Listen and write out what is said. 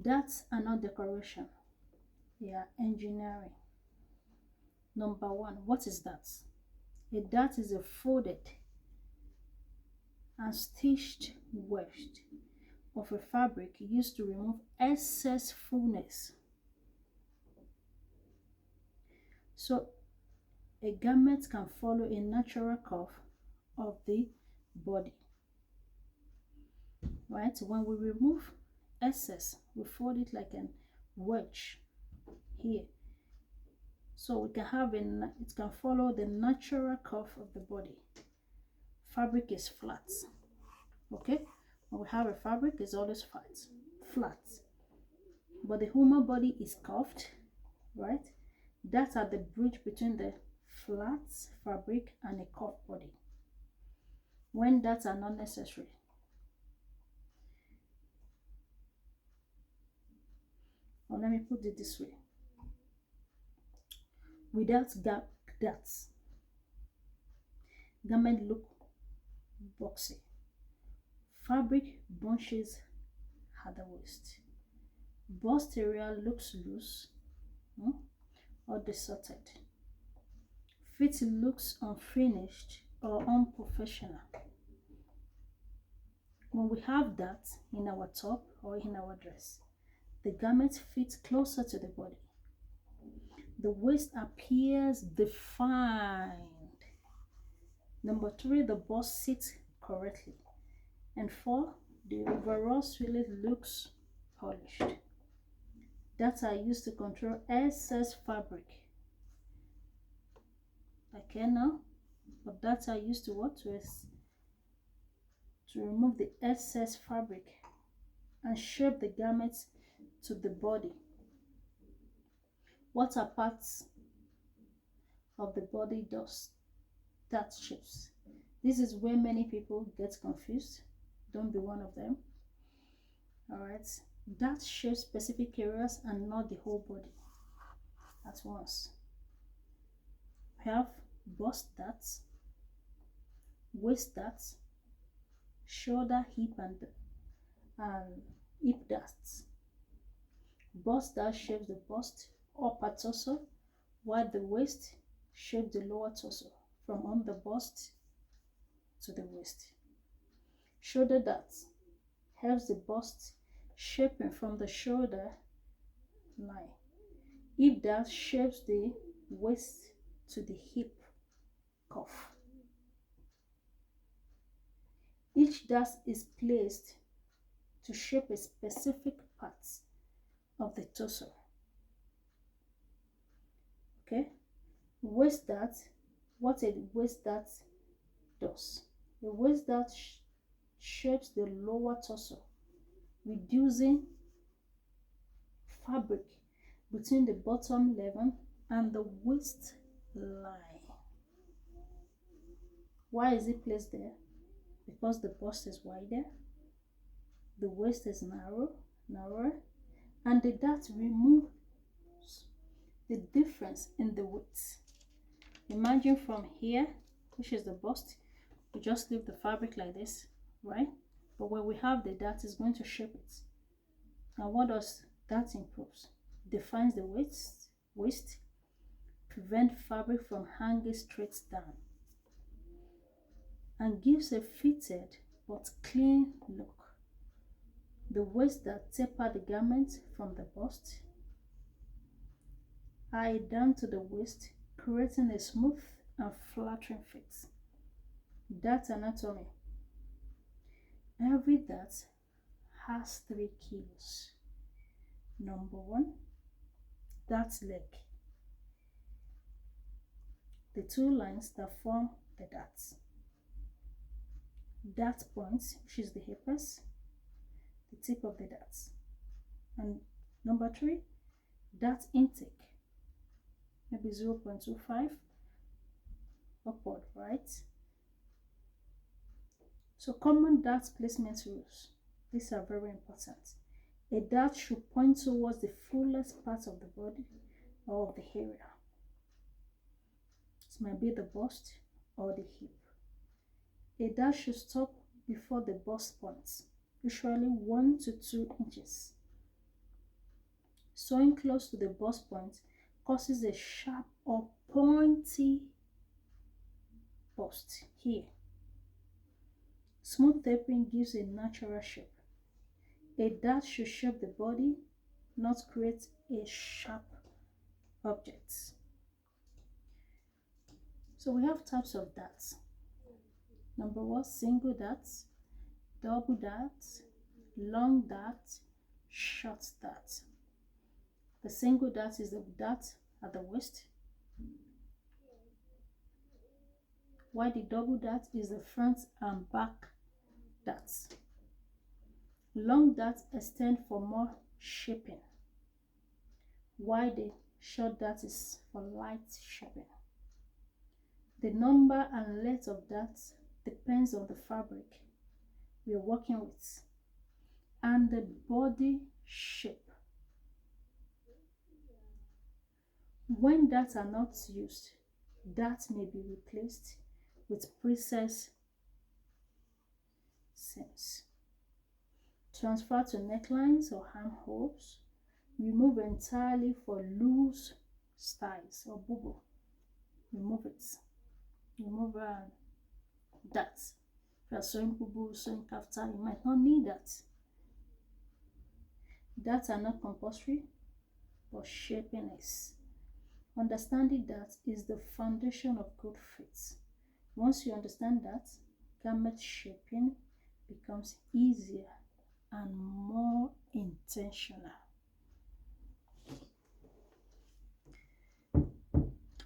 Darts are not decoration, they are engineering. Number one, what is that? A dart is a folded and stitched wedge of a fabric used to remove excess fullness. So a garment can follow a natural curve of the body. Right? When we remove excess, we fold it like a wedge here. So we can have it can follow the natural curve of the body. Fabric is flat. Okay? When we have a fabric, it's always flat. But the human body is curved, right? That's at the bridge between the flat fabric and a curved body. When that's are not necessary. Or let me put it this way. Without darts, garment look boxy. Fabric bunches at the waist. Bust area looks loose or distorted. Fit looks unfinished or unprofessional. When we have that in our top or in our dress, the garment fits closer to the body. The waist appears defined. Number three, the bust sits correctly. And four, the overall silhouette looks polished. That are used to control excess fabric. Okay now, but that are used to what? To remove the excess fabric and shape the garments to the body. What are parts of the body does that shapes? This is where many people get confused. Don't be one of them. Alright, that shapes specific areas and not the whole body at once. We have bust darts, waist darts, shoulder, hip and hip darts. Bust dart shapes the bust, upper torso, while the waist shapes the lower torso from on the bust to the waist. Shoulder darts helps the bust shaping from the shoulder line. Hip dart shapes the waist to the hip cuff. Each dart is placed to shape a specific part of the torso. Okay, waist dart, what a waist dart does. The waist dart shapes the lower torso, reducing fabric between the bottom level and the waist line. Why is it placed there? Because the bust is wider, the waist is narrower, and the dart removes the difference in the width. Imagine from here, which is the bust, we just leave the fabric like this, right? But when we have the dart, it's going to shape it. Now what does that improve? Defines the waist, prevent fabric from hanging straight down, and gives a fitted but clean look. The waist that taper the garment from the bust, eye down to the waist, creating a smooth and flattering fit. Dart anatomy. Every dart has 3 keys. Number 1, dart leg. The 2 lines that form the darts. Dart points, which is the hippus, the tip of the darts. And number 3, dart intake. Maybe 0.25 upward, right? So common dart placement rules. These are very important. A dart should point towards the fullest part of the body or of the area. It might be the bust or the hip. A dart should stop before the bust points, usually 1 to 2 inches. Sewing close to the bust point causes a sharp or pointy bust here. Smooth tapering gives a natural shape. A dart should shape the body, not create a sharp object. So we have types of darts. Number one, single darts, double darts, long dart, short dart. The single dart is the dart at the waist, while the double dart is the front and back darts. Long darts extend for more shaping, while the short dart is for light shaping. The number and length of darts depends on the fabric we are working with and the body shape. When darts are not used, darts may be replaced with precise seams. Transfer to necklines or armholes. Remove entirely for loose styles or bubu. Remove it. Remove that. If you are sewing bubu, sewing kaftan, you might not need that. Darts are not compulsory, but shaping is. Understanding that is the foundation of good fit. Once you understand that, garment shaping becomes easier and more intentional.